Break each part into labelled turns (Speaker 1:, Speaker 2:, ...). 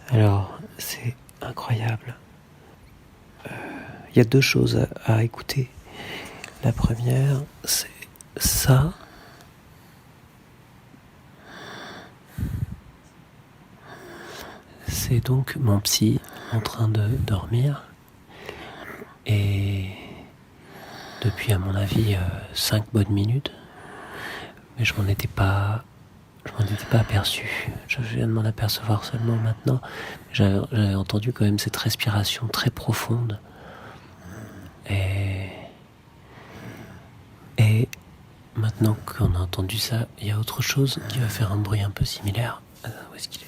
Speaker 1: Alors, c'est incroyable. Il y a 2 choses à écouter. La première, c'est ça. C'est donc mon psy en train de dormir. Et depuis, à mon avis, 5 bonnes minutes. Mais je m'en étais pas aperçu. Je viens de m'en apercevoir seulement maintenant. J'avais entendu quand même cette respiration très profonde. Et maintenant qu'on a entendu ça, il y a autre chose qui va faire un bruit un peu similaire. Où est-ce qu'il est ?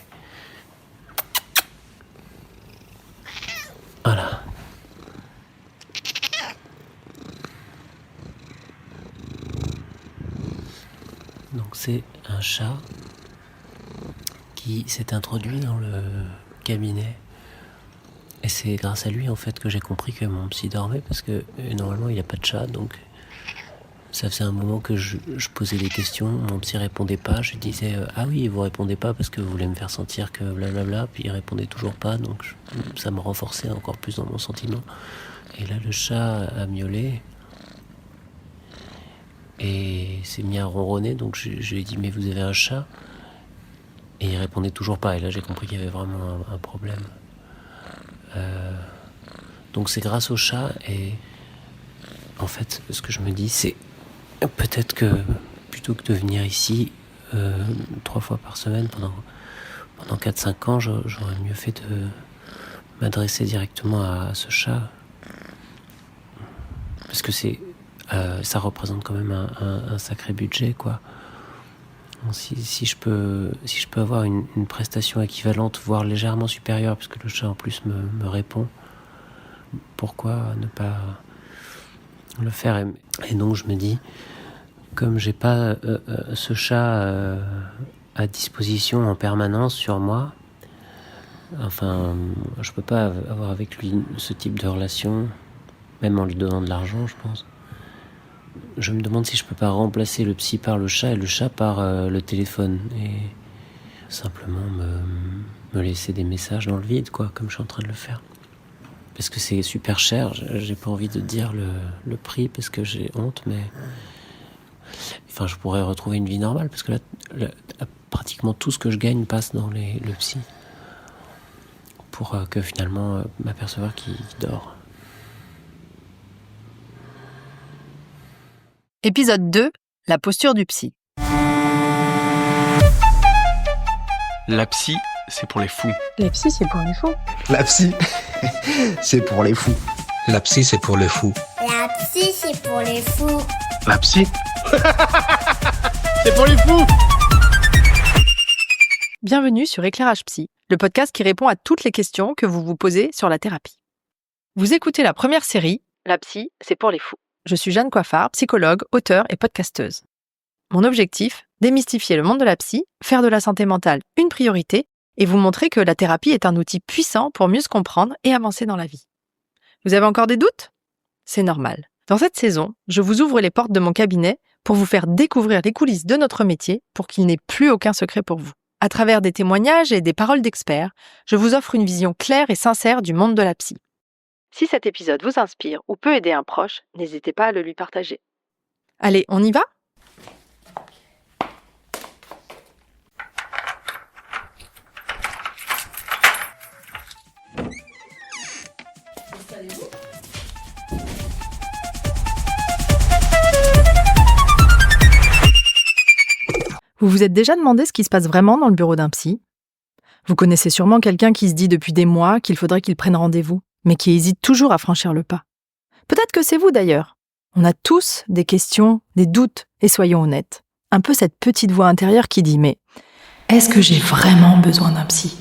Speaker 1: Voilà. Donc c'est un chat qui s'est introduit dans le cabinet. Et c'est grâce à lui en fait que j'ai compris que mon psy dormait, parce que normalement il n'y a pas de chat, donc ça faisait un moment que je posais des questions, mon psy répondait pas, je disais ah oui, vous répondez pas parce que vous voulez me faire sentir que blablabla, puis il répondait toujours pas, donc ça me renforçait encore plus dans mon sentiment. Et là le chat a miaulé et s'est mis à ronronner, donc je lui ai dit mais vous avez un chat ? Et il répondait toujours pas, et là j'ai compris qu'il y avait vraiment un problème. Donc c'est grâce au chat, et en fait ce que je me dis c'est peut-être que plutôt que de venir ici 3 fois par semaine pendant 4-5 ans, j'aurais mieux fait de m'adresser directement à ce chat, parce que ça représente quand même un sacré budget, quoi. Si je peux avoir une prestation équivalente, voire légèrement supérieure, parce que le chat en plus me répond, pourquoi ne pas le faire ? Et donc je me dis, comme j'ai pas ce chat à disposition en permanence sur moi, enfin je peux pas avoir avec lui ce type de relation, même en lui donnant de l'argent, je pense. Je me demande si je peux pas remplacer le psy par le chat et le chat par le téléphone, et simplement me laisser des messages dans le vide, quoi, comme je suis en train de le faire. Parce que c'est super cher, j'ai pas envie de dire le prix parce que j'ai honte, mais enfin je pourrais retrouver une vie normale, parce que là pratiquement tout ce que je gagne passe dans le psy, pour que finalement m'apercevoir qu'il dort.
Speaker 2: Épisode 2, la posture du psy.
Speaker 3: La psy, c'est pour les fous.
Speaker 4: La psy, c'est pour les fous.
Speaker 5: La psy, c'est pour les fous.
Speaker 6: La psy, c'est pour les fous.
Speaker 7: La psy, c'est pour les fous.
Speaker 3: La psy c'est pour les fous.
Speaker 2: Bienvenue sur Éclairage Psy, le podcast qui répond à toutes les questions que vous vous posez sur la thérapie. Vous écoutez la première série, La psy, c'est pour les fous. Je suis Jeanne Coiffard, psychologue, auteure et podcasteuse. Mon objectif, démystifier le monde de la psy, faire de la santé mentale une priorité et vous montrer que la thérapie est un outil puissant pour mieux se comprendre et avancer dans la vie. Vous avez encore des doutes ? C'est normal. Dans cette saison, je vous ouvre les portes de mon cabinet pour vous faire découvrir les coulisses de notre métier pour qu'il n'ait plus aucun secret pour vous. À travers des témoignages et des paroles d'experts, je vous offre une vision claire et sincère du monde de la psy. Si cet épisode vous inspire ou peut aider un proche, n'hésitez pas à le lui partager. Allez, on y va ? Vous vous êtes déjà demandé ce qui se passe vraiment dans le bureau d'un psy ? Vous connaissez sûrement quelqu'un qui se dit depuis des mois qu'il faudrait qu'il prenne rendez-vous, mais qui hésite toujours à franchir le pas. Peut-être que c'est vous d'ailleurs. On a tous des questions, des doutes, et soyons honnêtes. Un peu cette petite voix intérieure qui dit « Mais est-ce que j'ai vraiment besoin d'un psy ?»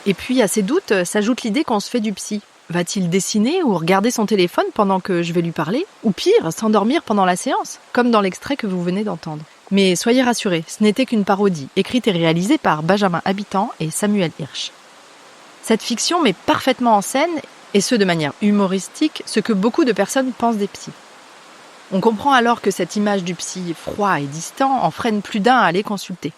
Speaker 2: Et puis à ces doutes s'ajoute l'idée qu'on se fait du psy. Va-t-il dessiner ou regarder son téléphone pendant que je vais lui parler ? Ou pire, s'endormir pendant la séance, comme dans l'extrait que vous venez d'entendre. Mais soyez rassurés, ce n'était qu'une parodie, écrite et réalisée par Benjamin Habitant et Samuel Hirsch. Cette fiction met parfaitement en scène, et ce de manière humoristique, ce que beaucoup de personnes pensent des psys. On comprend alors que cette image du psy froid et distant en freine plus d'un à aller consulter.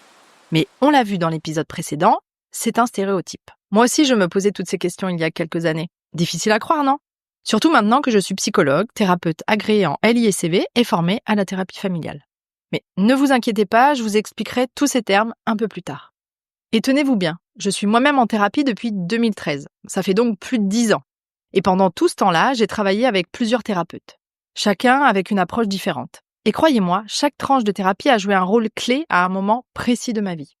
Speaker 2: Mais on l'a vu dans l'épisode précédent, c'est un stéréotype. Moi aussi, je me posais toutes ces questions il y a quelques années. Difficile à croire, non ? Surtout maintenant que je suis psychologue, thérapeute agréé en LISCV et formée à la thérapie familiale. Mais ne vous inquiétez pas, je vous expliquerai tous ces termes un peu plus tard. Et tenez-vous bien, je suis moi-même en thérapie depuis 2013. Ça fait donc plus de 10 ans. Et pendant tout ce temps-là, j'ai travaillé avec plusieurs thérapeutes. Chacun avec une approche différente. Et croyez-moi, chaque tranche de thérapie a joué un rôle clé à un moment précis de ma vie.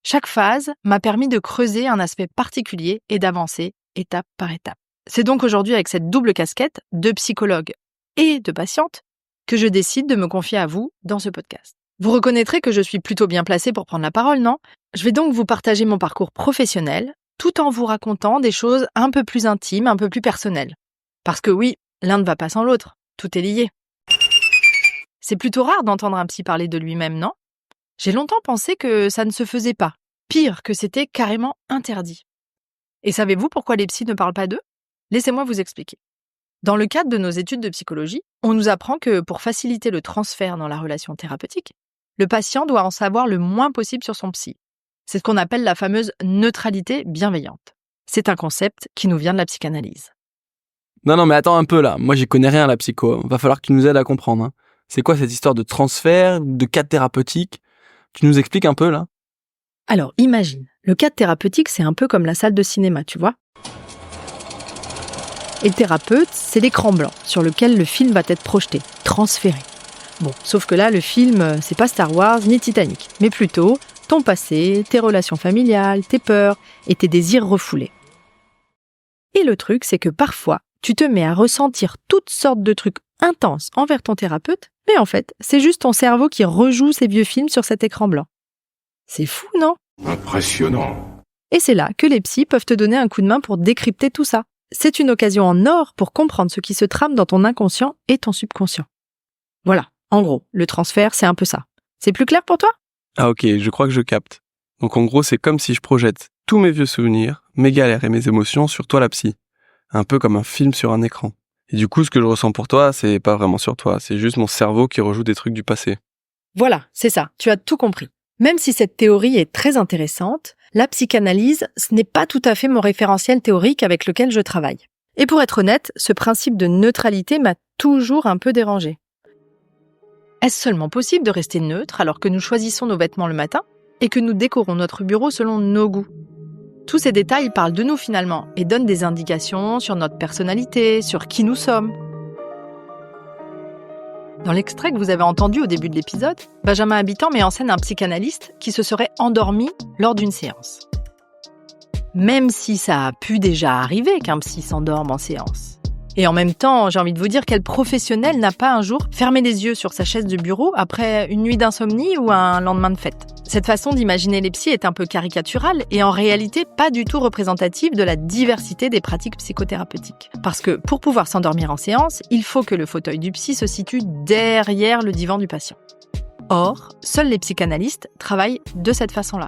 Speaker 2: Chaque phase m'a permis de creuser un aspect particulier et d'avancer étape par étape. C'est donc aujourd'hui avec cette double casquette de psychologue et de patiente que je décide de me confier à vous dans ce podcast. Vous reconnaîtrez que je suis plutôt bien placée pour prendre la parole, non ? Je vais donc vous partager mon parcours professionnel tout en vous racontant des choses un peu plus intimes, un peu plus personnelles. Parce que oui, l'un ne va pas sans l'autre, tout est lié. C'est plutôt rare d'entendre un psy parler de lui-même, non ? J'ai longtemps pensé que ça ne se faisait pas. Pire, que c'était carrément interdit. Et savez-vous pourquoi les psys ne parlent pas d'eux ? Laissez-moi vous expliquer. Dans le cadre de nos études de psychologie, on nous apprend que pour faciliter le transfert dans la relation thérapeutique, le patient doit en savoir le moins possible sur son psy. C'est ce qu'on appelle la fameuse neutralité bienveillante. C'est un concept qui nous vient de la psychanalyse.
Speaker 4: Non, mais attends un peu là. Moi, j'y connais rien à la psycho. Va falloir que tu nous aides à comprendre. Hein. C'est quoi cette histoire de transfert, de cadre thérapeutique ? Tu nous expliques un peu là ?
Speaker 2: Alors, imagine, le cadre thérapeutique, c'est un peu comme la salle de cinéma, tu vois ? Et le thérapeute, c'est l'écran blanc sur lequel le film va être projeté, transféré. Bon, sauf que là, le film, c'est pas Star Wars ni Titanic, mais plutôt ton passé, tes relations familiales, tes peurs et tes désirs refoulés. Et le truc, c'est que parfois, tu te mets à ressentir toutes sortes de trucs intenses envers ton thérapeute, mais en fait, c'est juste ton cerveau qui rejoue ces vieux films sur cet écran blanc. C'est fou, non ?
Speaker 8: Impressionnant.
Speaker 2: Et c'est là que les psys peuvent te donner un coup de main pour décrypter tout ça. C'est une occasion en or pour comprendre ce qui se trame dans ton inconscient et ton subconscient. Voilà, en gros, le transfert, c'est un peu ça. C'est plus clair pour toi ?
Speaker 4: Ah ok, je crois que je capte. Donc en gros, c'est comme si je projette tous mes vieux souvenirs, mes galères et mes émotions sur toi la psy. Un peu comme un film sur un écran. Et du coup, ce que je ressens pour toi, c'est pas vraiment sur toi, c'est juste mon cerveau qui rejoue des trucs du passé.
Speaker 2: Voilà, c'est ça, tu as tout compris. Même si cette théorie est très intéressante, la psychanalyse, ce n'est pas tout à fait mon référentiel théorique avec lequel je travaille. Et pour être honnête, ce principe de neutralité m'a toujours un peu dérangée. Est-ce seulement possible de rester neutre alors que nous choisissons nos vêtements le matin et que nous décorons notre bureau selon nos goûts ? Tous ces détails parlent de nous finalement et donnent des indications sur notre personnalité, sur qui nous sommes. Dans l'extrait que vous avez entendu au début de l'épisode, Benjamin Habitant met en scène un psychanalyste qui se serait endormi lors d'une séance. Même si ça a pu déjà arriver qu'un psy s'endorme en séance. Et en même temps, j'ai envie de vous dire quel professionnel n'a pas un jour fermé les yeux sur sa chaise de bureau après une nuit d'insomnie ou un lendemain de fête. Cette façon d'imaginer les psys est un peu caricaturale et en réalité pas du tout représentative de la diversité des pratiques psychothérapeutiques. Parce que pour pouvoir s'endormir en séance, il faut que le fauteuil du psy se situe derrière le divan du patient. Or, seuls les psychanalystes travaillent de cette façon-là.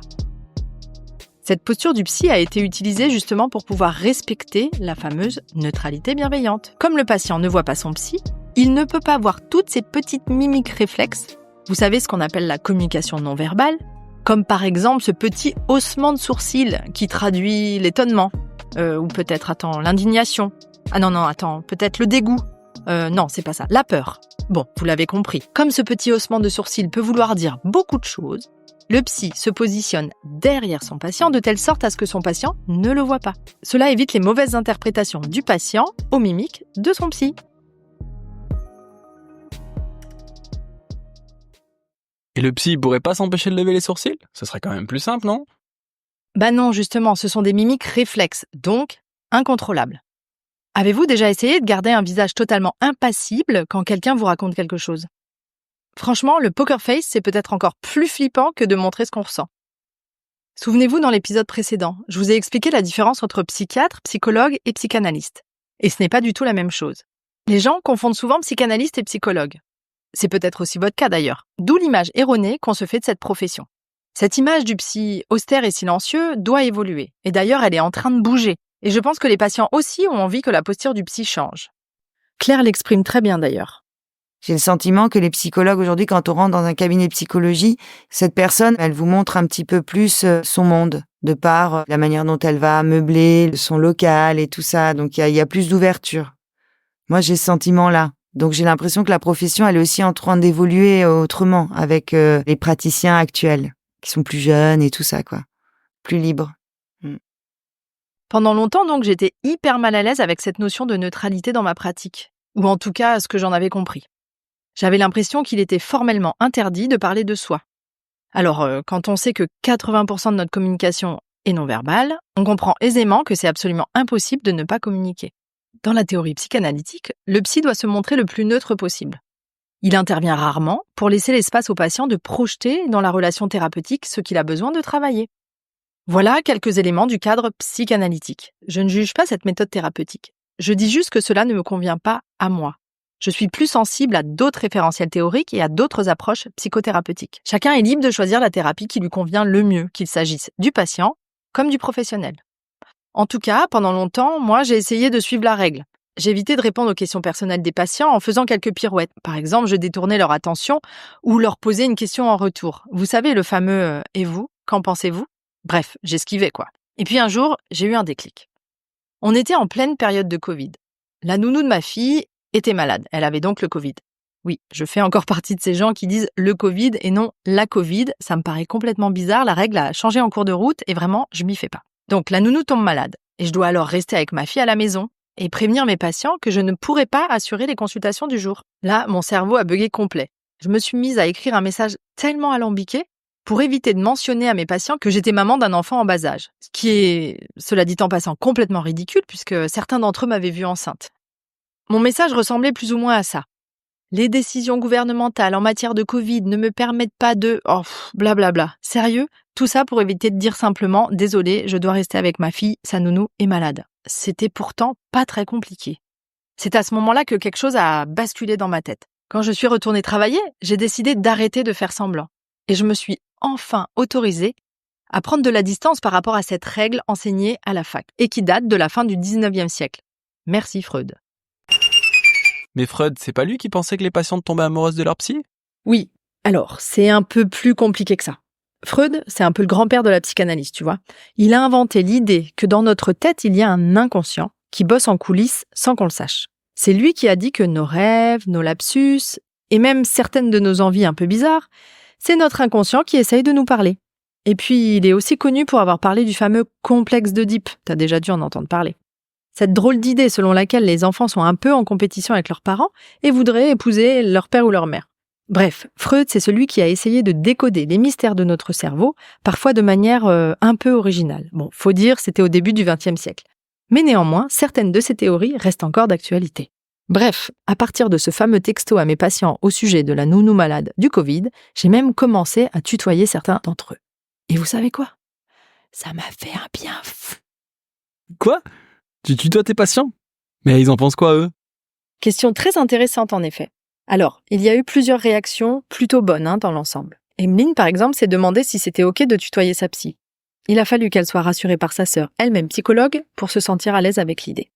Speaker 2: Cette posture du psy a été utilisée justement pour pouvoir respecter la fameuse neutralité bienveillante. Comme le patient ne voit pas son psy, il ne peut pas voir toutes ces petites mimiques réflexes. Vous savez ce qu'on appelle la communication non verbale, comme par exemple ce petit haussement de sourcil qui traduit l'étonnement, ou peut-être, l'indignation. Ah non, peut-être le dégoût. Non, c'est pas ça, la peur. Bon, vous l'avez compris. Comme ce petit haussement de sourcil peut vouloir dire beaucoup de choses, le psy se positionne derrière son patient de telle sorte à ce que son patient ne le voit pas. Cela évite les mauvaises interprétations du patient aux mimiques de son psy.
Speaker 4: Et le psy, il pourrait pas s'empêcher de lever les sourcils ? Ce serait quand même plus simple, non ?
Speaker 2: Bah non, justement, ce sont des mimiques réflexes, donc incontrôlables. Avez-vous déjà essayé de garder un visage totalement impassible quand quelqu'un vous raconte quelque chose ? Franchement, le poker face, c'est peut-être encore plus flippant que de montrer ce qu'on ressent. Souvenez-vous, dans l'épisode précédent, je vous ai expliqué la différence entre psychiatre, psychologue et psychanalyste. Et ce n'est pas du tout la même chose. Les gens confondent souvent psychanalyste et psychologue. C'est peut-être aussi votre cas d'ailleurs, d'où l'image erronée qu'on se fait de cette profession. Cette image du psy austère et silencieux doit évoluer. Et d'ailleurs, elle est en train de bouger. Et je pense que les patients aussi ont envie que la posture du psy change. Claire l'exprime très bien d'ailleurs.
Speaker 9: J'ai le sentiment que les psychologues aujourd'hui, quand on rentre dans un cabinet de psychologie, cette personne, elle vous montre un petit peu plus son monde, de par la manière dont elle va meubler son local et tout ça. Donc il y a plus d'ouverture. Moi, j'ai ce sentiment-là. Donc j'ai l'impression que la profession, elle est aussi en train d'évoluer autrement avec les praticiens actuels, qui sont plus jeunes et tout ça, quoi. Plus libres.
Speaker 2: Pendant longtemps, donc, j'étais hyper mal à l'aise avec cette notion de neutralité dans ma pratique. Ou en tout cas, ce que j'en avais compris. J'avais l'impression qu'il était formellement interdit de parler de soi. Alors, quand on sait que 80% de notre communication est non-verbale, on comprend aisément que c'est absolument impossible de ne pas communiquer. Dans la théorie psychanalytique, le psy doit se montrer le plus neutre possible. Il intervient rarement pour laisser l'espace au patient de projeter dans la relation thérapeutique ce qu'il a besoin de travailler. Voilà quelques éléments du cadre psychanalytique. Je ne juge pas cette méthode thérapeutique. Je dis juste que cela ne me convient pas à moi. Je suis plus sensible à d'autres référentiels théoriques et à d'autres approches psychothérapeutiques. Chacun est libre de choisir la thérapie qui lui convient le mieux, qu'il s'agisse du patient comme du professionnel. En tout cas, pendant longtemps, moi, j'ai essayé de suivre la règle. J'évitais de répondre aux questions personnelles des patients en faisant quelques pirouettes. Par exemple, je détournais leur attention ou leur posais une question en retour. Vous savez, le fameux « et vous, qu'en pensez-vous ?» Bref, j'esquivais quoi. Et puis un jour, j'ai eu un déclic. On était en pleine période de Covid. La nounou de ma fille était malade. Elle avait donc le Covid. Oui, je fais encore partie de ces gens qui disent le Covid et non la Covid. Ça me paraît complètement bizarre. La règle a changé en cours de route et vraiment, je m'y fais pas. Donc la nounou tombe malade et je dois alors rester avec ma fille à la maison et prévenir mes patients que je ne pourrais pas assurer les consultations du jour. Là, mon cerveau a bugué complet. Je me suis mise à écrire un message tellement alambiqué pour éviter de mentionner à mes patients que j'étais maman d'un enfant en bas âge. Ce qui est, cela dit en passant, complètement ridicule puisque certains d'entre eux m'avaient vue enceinte. Mon message ressemblait plus ou moins à ça. Les décisions gouvernementales en matière de Covid ne me permettent pas de... blablabla. Sérieux ? Tout ça pour éviter de dire simplement « Désolé, je dois rester avec ma fille, sa nounou est malade ». C'était pourtant pas très compliqué. C'est à ce moment-là que quelque chose a basculé dans ma tête. Quand je suis retournée travailler, j'ai décidé d'arrêter de faire semblant. Et je me suis enfin autorisée à prendre de la distance par rapport à cette règle enseignée à la fac et qui date de la fin du 19e siècle. Merci Freud.
Speaker 4: Mais Freud, c'est pas lui qui pensait que les patientes tombaient amoureuses de leur psy ?
Speaker 2: Oui, alors, c'est un peu plus compliqué que ça. Freud, c'est un peu le grand-père de la psychanalyse, tu vois. Il a inventé l'idée que dans notre tête, il y a un inconscient qui bosse en coulisses sans qu'on le sache. C'est lui qui a dit que nos rêves, nos lapsus, et même certaines de nos envies un peu bizarres, c'est notre inconscient qui essaye de nous parler. Et puis, il est aussi connu pour avoir parlé du fameux complexe d'Oedipe. T'as déjà dû en entendre parler. Cette drôle d'idée selon laquelle les enfants sont un peu en compétition avec leurs parents et voudraient épouser leur père ou leur mère. Bref, Freud, c'est celui qui a essayé de décoder les mystères de notre cerveau, parfois de manière un peu originale. Bon, faut dire, c'était au début du XXe siècle. Mais néanmoins, certaines de ces théories restent encore d'actualité. Bref, à partir de ce fameux texto à mes patients au sujet de la nounou malade du Covid, j'ai même commencé à tutoyer certains d'entre eux. Et vous savez quoi ? Ça m'a fait un bien fou.
Speaker 4: Quoi ? Tu tutoies tes patients ? Mais ils en pensent quoi, eux ?
Speaker 2: Question très intéressante en effet. Alors, il y a eu plusieurs réactions plutôt bonnes dans l'ensemble. Emeline, par exemple, s'est demandé si c'était OK de tutoyer sa psy. Il a fallu qu'elle soit rassurée par sa sœur, elle-même psychologue, pour se sentir à l'aise avec l'idée.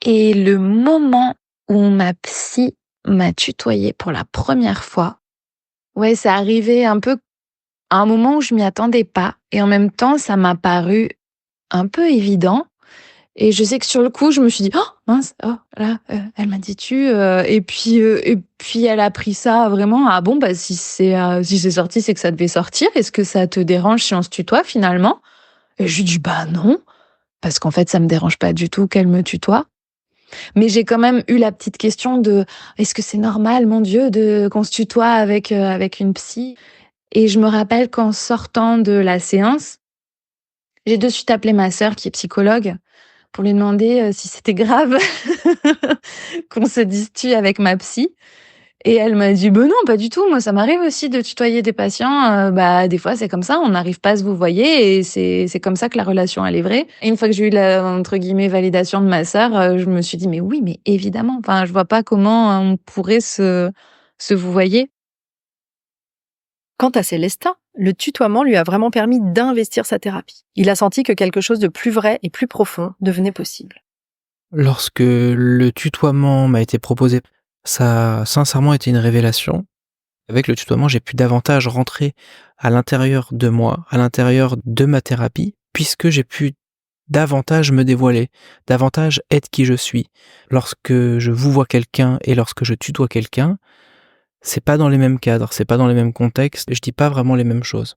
Speaker 10: Et le moment où ma psy m'a tutoyée pour la première fois, ouais, c'est arrivé un peu à un moment où je m'y attendais pas. Et en même temps, ça m'a paru un peu évident. Et je sais que sur le coup, je me suis dit, oh mince, elle m'a dit et puis elle a pris ça vraiment, ah bon, bah si c'est sorti, c'est que ça devait sortir. Est-ce que ça te dérange si on se tutoie finalement ? Et je lui dis, bah non, parce qu'en fait, ça me dérange pas du tout qu'elle me tutoie. Mais j'ai quand même eu la petite question de, est-ce que c'est normal, mon Dieu, qu'on se tutoie avec une psy ? Et je me rappelle qu'en sortant de la séance, j'ai de suite appelé ma sœur qui est psychologue pour lui demander si c'était grave qu'on se dise tu avec ma psy. Et elle m'a dit, non, pas du tout. Moi, ça m'arrive aussi de tutoyer des patients. Des fois, c'est comme ça. On n'arrive pas à se vous voyer et c'est comme ça que la relation, elle est vraie. Et une fois que j'ai eu la, entre guillemets, validation de ma sœur, je me suis dit, mais oui, mais évidemment. Enfin, je vois pas comment on pourrait se vous voyer.
Speaker 2: Quant à Célestin, le tutoiement lui a vraiment permis d'investir sa thérapie. Il a senti que quelque chose de plus vrai et plus profond devenait possible.
Speaker 3: Lorsque le tutoiement m'a été proposé,
Speaker 11: Ça a sincèrement été une révélation. Avec le tutoiement, j'ai pu davantage rentrer à l'intérieur de moi, à l'intérieur de ma thérapie, puisque j'ai pu davantage me dévoiler, davantage être qui je suis. Lorsque je vous vois quelqu'un et lorsque je tutoie quelqu'un, c'est pas dans les mêmes cadres, c'est pas dans les mêmes contextes, je dis pas vraiment les mêmes choses.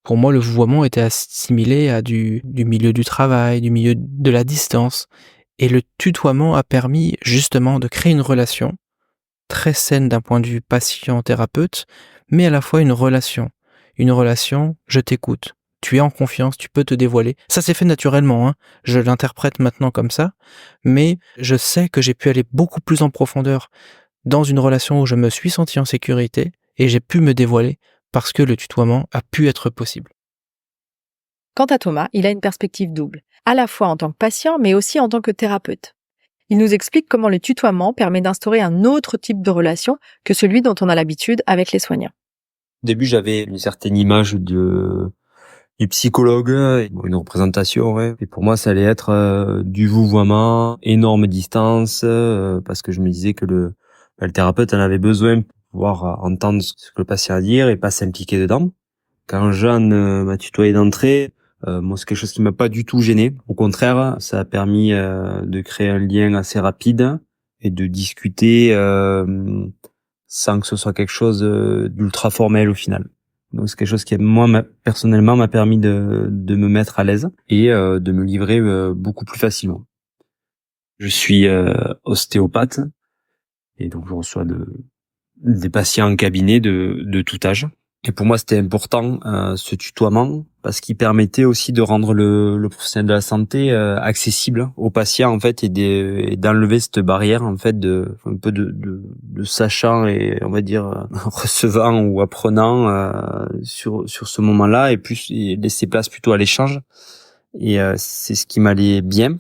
Speaker 11: Pour moi, le vouvoiement était assimilé à du milieu du travail, du milieu de la distance. Et le tutoiement a permis justement de créer une relation très saine d'un point de vue patient-thérapeute, mais à la fois une relation. Une relation, je t'écoute. Tu es en confiance, tu peux te dévoiler. Ça s'est fait naturellement, hein. Je l'interprète maintenant comme ça, mais je sais que j'ai pu aller beaucoup plus en profondeur dans une relation où je me suis senti en sécurité et j'ai pu me dévoiler parce que le tutoiement a pu être possible.
Speaker 2: Quant à Thomas, il a une perspective double, à la fois en tant que patient, mais aussi en tant que thérapeute. Il nous explique comment le tutoiement permet d'instaurer un autre type de relation que celui dont on a l'habitude avec les soignants.
Speaker 12: Au début, j'avais une certaine image du psychologue, une représentation, ouais. Et pour moi, ça allait être du vouvoiement, énorme distance, parce que je me disais que le thérapeute en avait besoin pour pouvoir entendre ce que le patient a à dire et pas s'impliquer dedans. Quand Jeanne m'a tutoyé d'entrée, moi, c'est quelque chose qui m'a pas du tout gêné. Au contraire, ça a permis de créer un lien assez rapide et de discuter sans que ce soit quelque chose d'ultra formel au final. Donc c'est quelque chose qui, moi, personnellement, m'a permis de me mettre à l'aise et de me livrer beaucoup plus facilement. Je suis ostéopathe et donc je reçois des patients en cabinet de tout âge. Et pour moi, c'était important ce tutoiement parce qu'il permettait aussi de rendre le professionnel de la santé accessible aux patients en fait et d'enlever cette barrière en fait de sachant et on va dire recevant ou apprenant sur ce moment-là et plus et laisser place plutôt à l'échange. Et c'est ce qui m'allait bien.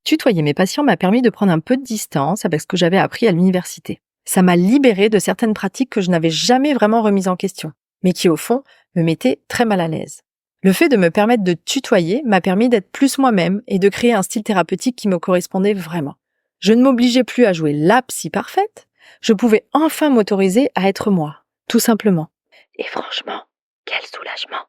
Speaker 2: Tutoyer mes patients m'a permis de prendre un peu de distance avec ce que j'avais appris à l'université. Ça m'a libérée de certaines pratiques que je n'avais jamais vraiment remises en question, mais qui, au fond, me mettaient très mal à l'aise. Le fait de me permettre de tutoyer m'a permis d'être plus moi-même et de créer un style thérapeutique qui me correspondait vraiment. Je ne m'obligeais plus à jouer la psy parfaite, je pouvais enfin m'autoriser à être moi, tout simplement. Et franchement, quel soulagement!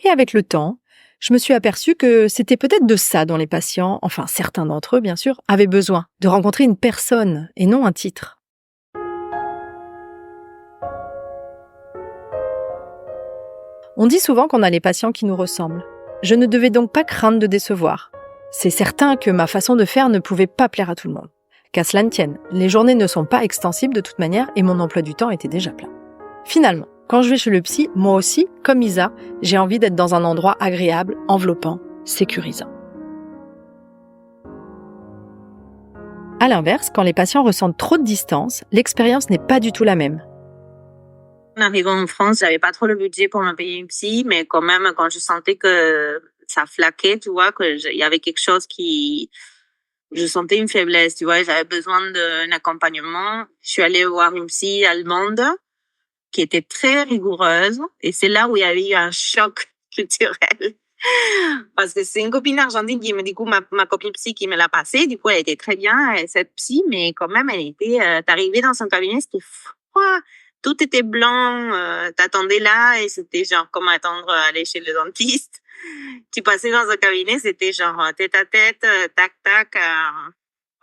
Speaker 2: Et avec le temps, je me suis aperçue que c'était peut-être de ça dont les patients, enfin certains d'entre eux bien sûr, avaient besoin, de rencontrer une personne et non un titre. On dit souvent qu'on a les patients qui nous ressemblent. Je ne devais donc pas craindre de décevoir. C'est certain que ma façon de faire ne pouvait pas plaire à tout le monde. Qu'à cela ne tienne, les journées ne sont pas extensibles de toute manière et mon emploi du temps était déjà plein. Finalement, quand je vais chez le psy, moi aussi, comme Isa, j'ai envie d'être dans un endroit agréable, enveloppant, sécurisant. À l'inverse, quand les patients ressentent trop de distance, l'expérience n'est pas du tout la même.
Speaker 13: En arrivant en France, j'avais pas trop le budget pour me payer une psy, mais quand même, quand je sentais que ça flaquait, tu vois, il y avait quelque chose je sentais une faiblesse, tu vois, j'avais besoin d'un accompagnement. Je suis allée voir une psy allemande qui était très rigoureuse et c'est là où il y avait eu un choc culturel. Parce que c'est une copine argentine qui me, du coup, ma copine psy qui me l'a passée, du coup, elle était très bien, cette psy, mais quand même, elle était, t'arrivais dans son cabinet, c'était froid. Tout était blanc, t'attendais là et c'était genre comme attendre aller chez le dentiste. Tu passais dans un cabinet, c'était genre tête à tête, tac tac.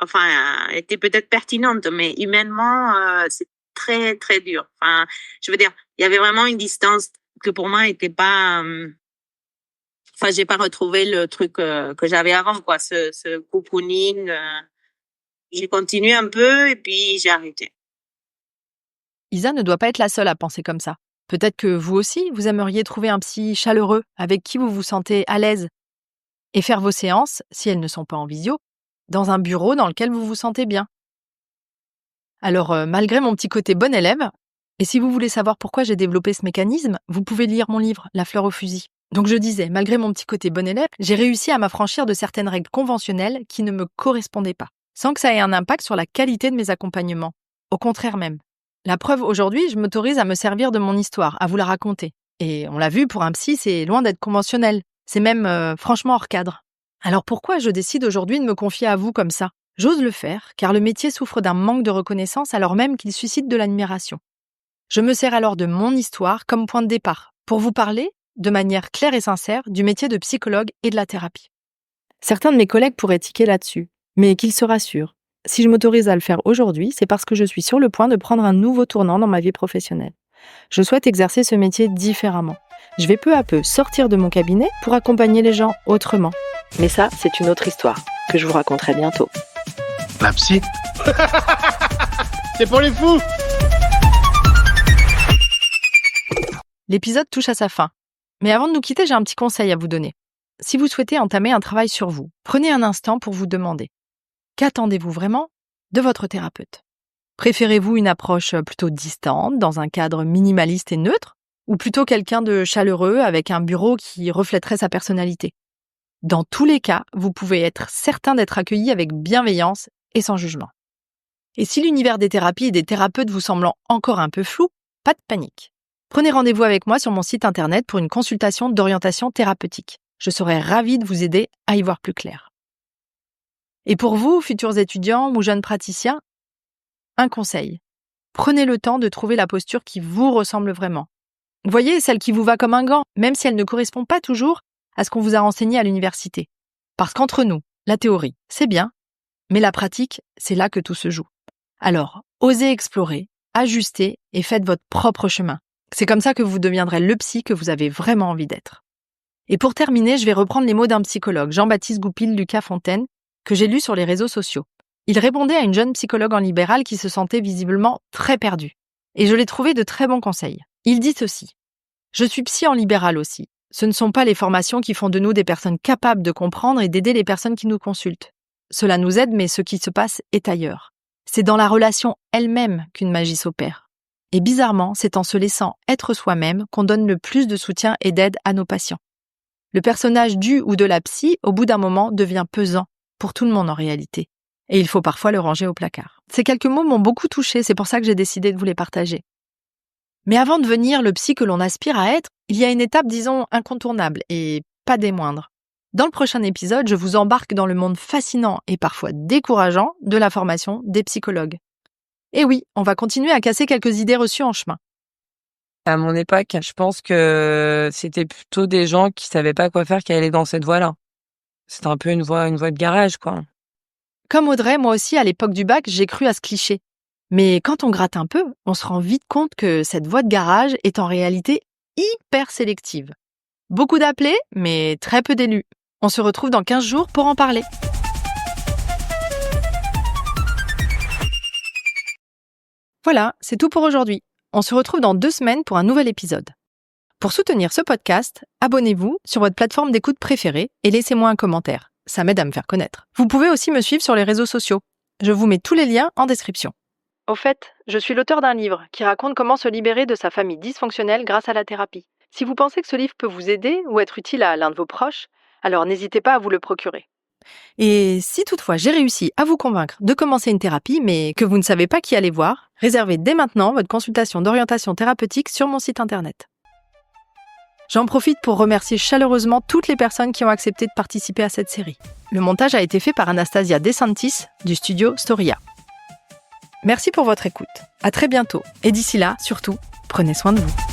Speaker 13: Elle était peut-être pertinente, mais humainement, c'est très très dur. Enfin, je veux dire, il y avait vraiment une distance que pour moi était pas. J'ai pas retrouvé le truc que j'avais avant, quoi, ce cocooning. J'ai continué un peu et puis j'ai arrêté.
Speaker 2: Isa ne doit pas être la seule à penser comme ça. Peut-être que vous aussi, vous aimeriez trouver un psy chaleureux, avec qui vous vous sentez à l'aise, et faire vos séances, si elles ne sont pas en visio, dans un bureau dans lequel vous vous sentez bien. Alors, malgré mon petit côté bon élève, et si vous voulez savoir pourquoi j'ai développé ce mécanisme, vous pouvez lire mon livre « La fleur au fusil ». Donc je disais, malgré mon petit côté bon élève, j'ai réussi à m'affranchir de certaines règles conventionnelles qui ne me correspondaient pas, sans que ça ait un impact sur la qualité de mes accompagnements. Au contraire même. La preuve, aujourd'hui, je m'autorise à me servir de mon histoire, à vous la raconter. Et on l'a vu, pour un psy, c'est loin d'être conventionnel. C'est même franchement hors cadre. Alors pourquoi je décide aujourd'hui de me confier à vous comme ça ? J'ose le faire car le métier souffre d'un manque de reconnaissance alors même qu'il suscite de l'admiration. Je me sers alors de mon histoire comme point de départ pour vous parler, de manière claire et sincère, du métier de psychologue et de la thérapie. Certains de mes collègues pourraient tiquer là-dessus, mais qu'ils se rassurent. Si je m'autorise à le faire aujourd'hui, c'est parce que je suis sur le point de prendre un nouveau tournant dans ma vie professionnelle. Je souhaite exercer ce métier différemment. Je vais peu à peu sortir de mon cabinet pour accompagner les gens autrement. Mais ça, c'est une autre histoire que je vous raconterai bientôt.
Speaker 3: La psy. C'est pour les fous.
Speaker 2: L'épisode touche à sa fin. Mais avant de nous quitter, j'ai un petit conseil à vous donner. Si vous souhaitez entamer un travail sur vous, prenez un instant pour vous demander: qu'attendez-vous vraiment de votre thérapeute? Préférez-vous une approche plutôt distante, dans un cadre minimaliste et neutre, ou plutôt quelqu'un de chaleureux avec un bureau qui reflèterait sa personnalité? Dans tous les cas, vous pouvez être certain d'être accueilli avec bienveillance et sans jugement. Et si l'univers des thérapies et des thérapeutes vous semblant encore un peu flou, pas de panique. Prenez rendez-vous avec moi sur mon site internet pour une consultation d'orientation thérapeutique. Je serai ravie de vous aider à y voir plus clair. Et pour vous, futurs étudiants ou jeunes praticiens, un conseil. Prenez le temps de trouver la posture qui vous ressemble vraiment. Voyez, celle qui vous va comme un gant, même si elle ne correspond pas toujours à ce qu'on vous a renseigné à l'université. Parce qu'entre nous, la théorie, c'est bien, mais la pratique, c'est là que tout se joue. Alors, osez explorer, ajustez et faites votre propre chemin. C'est comme ça que vous deviendrez le psy que vous avez vraiment envie d'être. Et pour terminer, je vais reprendre les mots d'un psychologue, Jean-Baptiste Goupil-Lucas Fontaine, que j'ai lu sur les réseaux sociaux. Il répondait à une jeune psychologue en libéral qui se sentait visiblement très perdue. Et je l'ai trouvé de très bons conseils. Il dit ceci: « Je suis psy en libéral aussi. Ce ne sont pas les formations qui font de nous des personnes capables de comprendre et d'aider les personnes qui nous consultent. Cela nous aide, mais ce qui se passe est ailleurs. C'est dans la relation elle-même qu'une magie s'opère. Et bizarrement, c'est en se laissant être soi-même qu'on donne le plus de soutien et d'aide à nos patients. Le personnage du ou de la psy, au bout d'un moment, devient pesant, pour tout le monde en réalité. Et il faut parfois le ranger au placard. » Ces quelques mots m'ont beaucoup touchée, c'est pour ça que j'ai décidé de vous les partager. Mais avant de devenir le psy que l'on aspire à être, il y a une étape, disons, incontournable, et pas des moindres. Dans le prochain épisode, je vous embarque dans le monde fascinant et parfois décourageant de la formation des psychologues. Et oui, on va continuer à casser quelques idées reçues en chemin.
Speaker 14: À mon époque, je pense que c'était plutôt des gens qui savaient pas quoi faire qui allaient dans cette voie-là. C'était un peu une voie de garage, quoi.
Speaker 2: Comme Audrey, moi aussi, à l'époque du bac, j'ai cru à ce cliché. Mais quand on gratte un peu, on se rend vite compte que cette voie de garage est en réalité hyper sélective. Beaucoup d'appelés, mais très peu d'élus. On se retrouve dans 15 jours pour en parler. Voilà, c'est tout pour aujourd'hui. On se retrouve dans 2 semaines pour un nouvel épisode. Pour soutenir ce podcast, abonnez-vous sur votre plateforme d'écoute préférée et laissez-moi un commentaire. Ça m'aide à me faire connaître. Vous pouvez aussi me suivre sur les réseaux sociaux. Je vous mets tous les liens en description. Au fait, je suis l'auteur d'un livre qui raconte comment se libérer de sa famille dysfonctionnelle grâce à la thérapie. Si vous pensez que ce livre peut vous aider ou être utile à l'un de vos proches, alors n'hésitez pas à vous le procurer. Et si toutefois j'ai réussi à vous convaincre de commencer une thérapie, mais que vous ne savez pas qui aller voir, réservez dès maintenant votre consultation d'orientation thérapeutique sur mon site internet. J'en profite pour remercier chaleureusement toutes les personnes qui ont accepté de participer à cette série. Le montage a été fait par Anastasia DeSantis du studio Storia. Merci pour votre écoute. À très bientôt. Et d'ici là, surtout, prenez soin de vous.